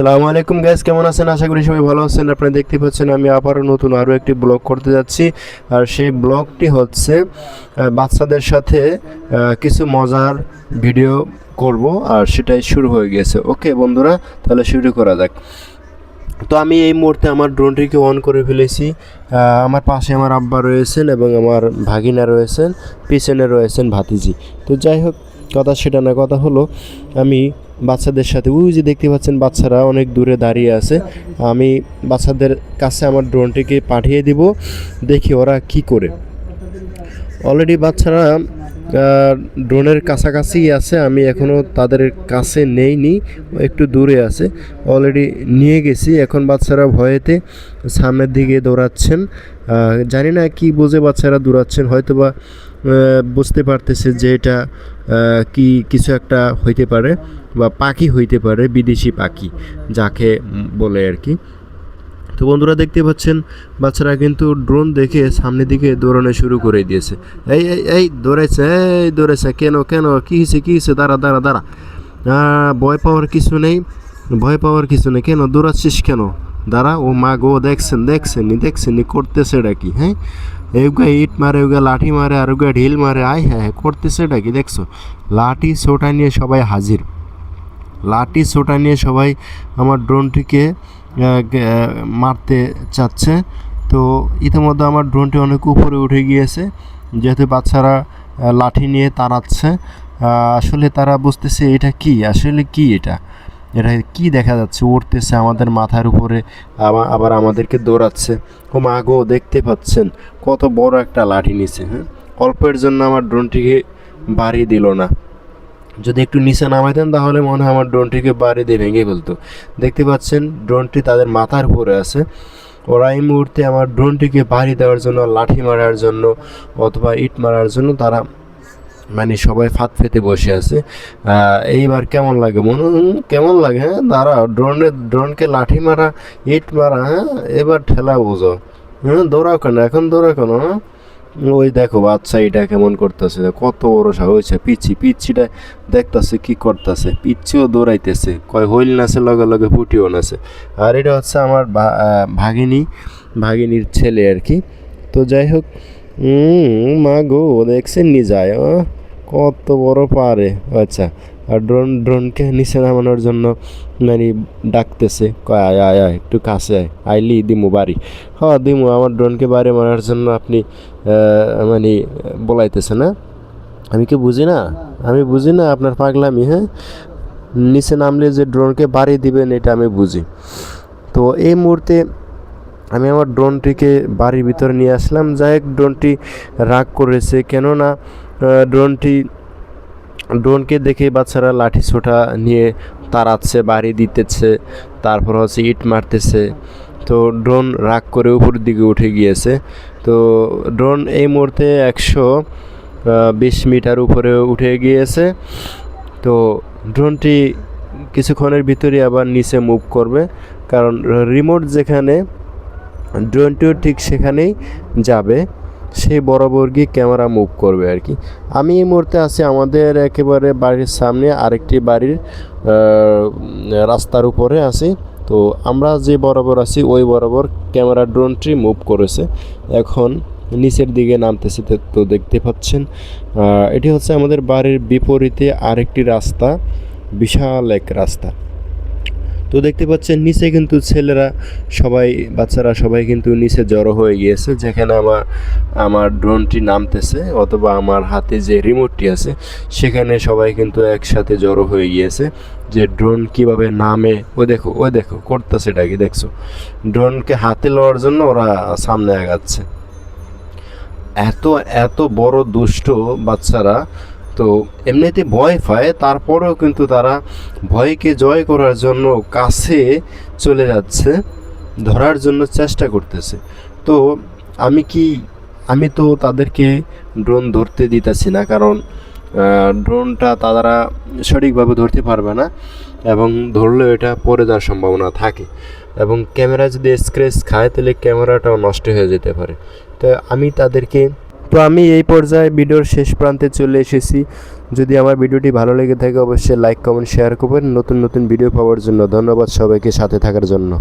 আসসালামু আলাইকুম গাইস, কেমন আছেন? আশা করি সবাই ভালো আছেন। আপনারা দেখতে পাচ্ছেন আমি আবারও নতুন আরও একটি ব্লগ করতে যাচ্ছি। আর সেই ব্লগটি হচ্ছে বাচ্চাদের সাথে কিছু মজার ভিডিও করব, আর সেটাই শুরু হয়ে গেছে। ওকে বন্ধুরা, তাহলে শুরু করা যাক। তো আমি এই মুহূর্তে আমার ড্রোনটিকে অন করে ফেলেছি। আমার পাশে আমার আব্বা রয়েছেন এবং আমার ভাগিনা রয়েছেন, পিছনে রয়েছেন ভাতিজি। তো যাই হোক, কথা সেটা না, কথা হলো আমি বাচ্চাদের সাথে, ওই যে দেখতে পাচ্ছেন বাচ্চারা অনেক দূরে দাঁড়িয়ে আছে, আমি বাচ্চাদের কাছে আমার ড্রোনটিকে পাঠিয়ে দিব, দেখি ওরা কি করে। অলরেডি বাচ্চারা ড্রোনের কাছাকাছি আছে, আমি এখনও তাদের কাছে নেইনি, একটু দূরে আছে। অলরেডি নিয়ে গেছি, এখন বাচ্চারা ভয়েতে সামনের দিকে দৌড়াচ্ছেন। জানি না কি বুঝে বাচ্চারা দৌড়াচ্ছেন, হয়তো বা বুঝতে পারতেছে যে এটা কি কিছু একটা হইতে পারে, বা পাখি হইতে পারে, বিদেশি পাখি যাকে বলে আর কি। তো বন্ধুরা দেখতে পাচ্ছেন বাচ্চারা কিন্তু ড্রোন দেখে সামনের দিকে দৌড়ানো শুরু করে দিয়েছে। এই এই এই দৌড়াইছে, এই দৌড়াইছে, কেন কেন, কী হয়েছে, দাঁড়া দাঁড়া দাঁড়া, ভয় পাওয়ার কিছু নেই, ভয় পাওয়ার কিছু নেই, কেন দৌড়াচ্ছিস কেন, দাঁড়া। ও মা গো, দেখছেন করতেছে এটা কি? হ্যাঁ, এগুলা ইট মারে, ওগুলা লাঠি মারে, আর ওগুলা ঢিল মারে, আয় হ্যাঁ করতেছে এটা কি দেখছো? লাঠি ছোটা নিয়ে সবাই হাজির, লাঠি ছোটা নিয়ে সবাই আমার ড্রোনটিকে মারতে চাচ্ছে। তো ইতিমধ্যে আমার ড্রোনটি অনেক উপরে উঠে গিয়েছে, যেহেতু বাচ্চারা লাঠি নিয়ে তাড়াচ্ছে। আসলে তারা বুঝতেছে এটা কি, আসলে কি এটা এটা কি দেখা যাচ্ছে, উড়তেছে আমাদের মাথার উপরে, আবার আমাদেরকে দৌড়াচ্ছে। ও মা গো, দেখতে পাচ্ছেন কত বড় একটা লাঠি নিছে। হ্যাঁ, অল্পের জন্য আমার ড্রোনটিকে বাড়ি দিল না। যদি একটু নিচে নামাইতেন তাহলে মনে হয় আমার ড্রোনটিকে বাড়ি দিয়ে ভেঙে ফেলতো। দেখতে পাচ্ছেন ড্রোনটি তাদের মাথার উপরে আছে। ওরা এই মুহূর্তে আমার ড্রোনটিকে বাড়ি দেওয়ার জন্য, লাঠি মারার জন্য অথবা ইট মারার জন্য তারা মানে সবাই ফাঁদ পেতে বসে আছে। এইবার কেমন লাগে কেমন লাগে? হ্যাঁ, দাঁড়াও, ড্রোনকে লাঠি মারা, ইট মারা, হ্যাঁ এবার ঠেলা বোঝো। হ্যাঁ, দৌড়াও কেন, এখন দৌড়াও কেন? হ্যাঁ, ওই দেখো বাচ্চা এটা কেমন করতেছে, কত বড় সাহস হয়েছে। পিচ্ছিটা দেখতেছে কি করতেছে, পিচ্ছিও দৌড়াইতেছে, কয় হইল নাছে, লগে লগে ফুটিও নাছে। আর এটা হচ্ছে আমার ভাগিনীর ছেলে আর কি। তো যাই হোক, মা গো, দেখছেন নি যায়, কত বড় পারে। আচ্ছা, আর ড্রোনকে নিচে নামানোর জন্য মানে ডাকতেছে, কয় আয় আয় আয়, একটু কাছে আয়, আইলি দিমু বাড়ি। হ্যাঁ দিমু, আমার ড্রোনকে বাড়ি মারার জন্য আপনি মানে বলাইতেছে না? আমি কি বুঝি না? আমি বুঝি না আপনার পাগলামি? হ্যাঁ, নিচে নামলে যে ড্রোনকে বাড়ি দিবেন এটা আমি বুঝি। তো এই মুহূর্তে আমি আমার ড্রোনটিকে বাড়ির ভিতরে নিয়ে আসলাম। যাই হোক, ড্রোনটি রাগ করেছে, কেননা ড্রোনকে দেখে বাচ্চারা লাঠি ছোটা নিয়ে তাড়াচ্ছে, বাড়ি দিতেছে, তারপর হচ্ছে ইট মারতেছে। তো ড্রোন রাগ করে উপরের দিকে উঠে গিয়েছে। তো ড্রোন এই মুহূর্তে 120 মিটার উপরে উঠে গিয়েছে। তো ড্রোনটি কিছুক্ষণের ভিতরে আবার নিচে মুভ করবে, কারণ রিমোট যেখানে, ড্রোনটিও ঠিক সেখানেই যাবে, সেই বরাবর গিয়ে ক্যামেরা মুভ করবে আর কি। আমি এই মুহূর্তে আছি আমাদের একেবারে বাড়ির সামনে আরেকটি বাড়ির রাস্তার উপরে আছি। তো আমরা যে বরাবর আছি ওই বরাবর ক্যামেরা ড্রোনটি মুভ করেছে, এখন নিচের দিকে নামতেছে। তো দেখতে পাচ্ছেন এটি হচ্ছে আমাদের বাড়ির বিপরীতে আরেকটি রাস্তা, বিশাল এক রাস্তা। তো দেখতে পাচ্ছেন নিচে কিন্তু ছেলেরা সবাই, বাচ্চারা সবাই কিন্তু নিচে জড়ো হয়ে গিয়েছে, যেখানে আমার ড্রোনটি নামতেছে অথবা আমার হাতে যে রিমোটটি আছে সেখানে সবাই কিন্তু একসাথে জড়ো হয়ে গিয়েছে, যে ড্রোন কিভাবে নামে। ওই দেখো করতেছে এটা কি দেখছো? ড্রোনকে হাতে লওয়ার জন্য ওরা সামনে আগাচ্ছে। এত এত বড় দুষ্ট বাচ্চারা। তো এমনিতে ভয় পায়, তারপরেও কিন্তু তারা ভয়কে জয় করার জন্য কাছে চলে যাচ্ছে, ধরার জন্য চেষ্টা করতেছে। তো আমি তো তাদেরকে ড্রোন ধরতে দিতেছি না, কারণ ড্রোনটা তারা সঠিকভাবে ধরতে পারবে না, এবং ধরলেও এটা পড়ে যাওয়ার সম্ভাবনা থাকে, এবং ক্যামেরা যদি স্ক্র্যাচ খায় তাহলে ক্যামেরাটাও নষ্ট হয়ে যেতে পারে। তো আমি তাদেরকে তো আমি এই পর্যায়ে ভিডিওর শেষ প্রান্তে চলে এসেছি। যদি আমার ভিডিওটি ভালো লেগে থাকে অবশ্যই লাইক কমেন্ট শেয়ার করবেন। নতুন নতুন ভিডিও পাওয়ার জন্য ধন্যবাদ সবাইকে সাথে থাকার জন্য।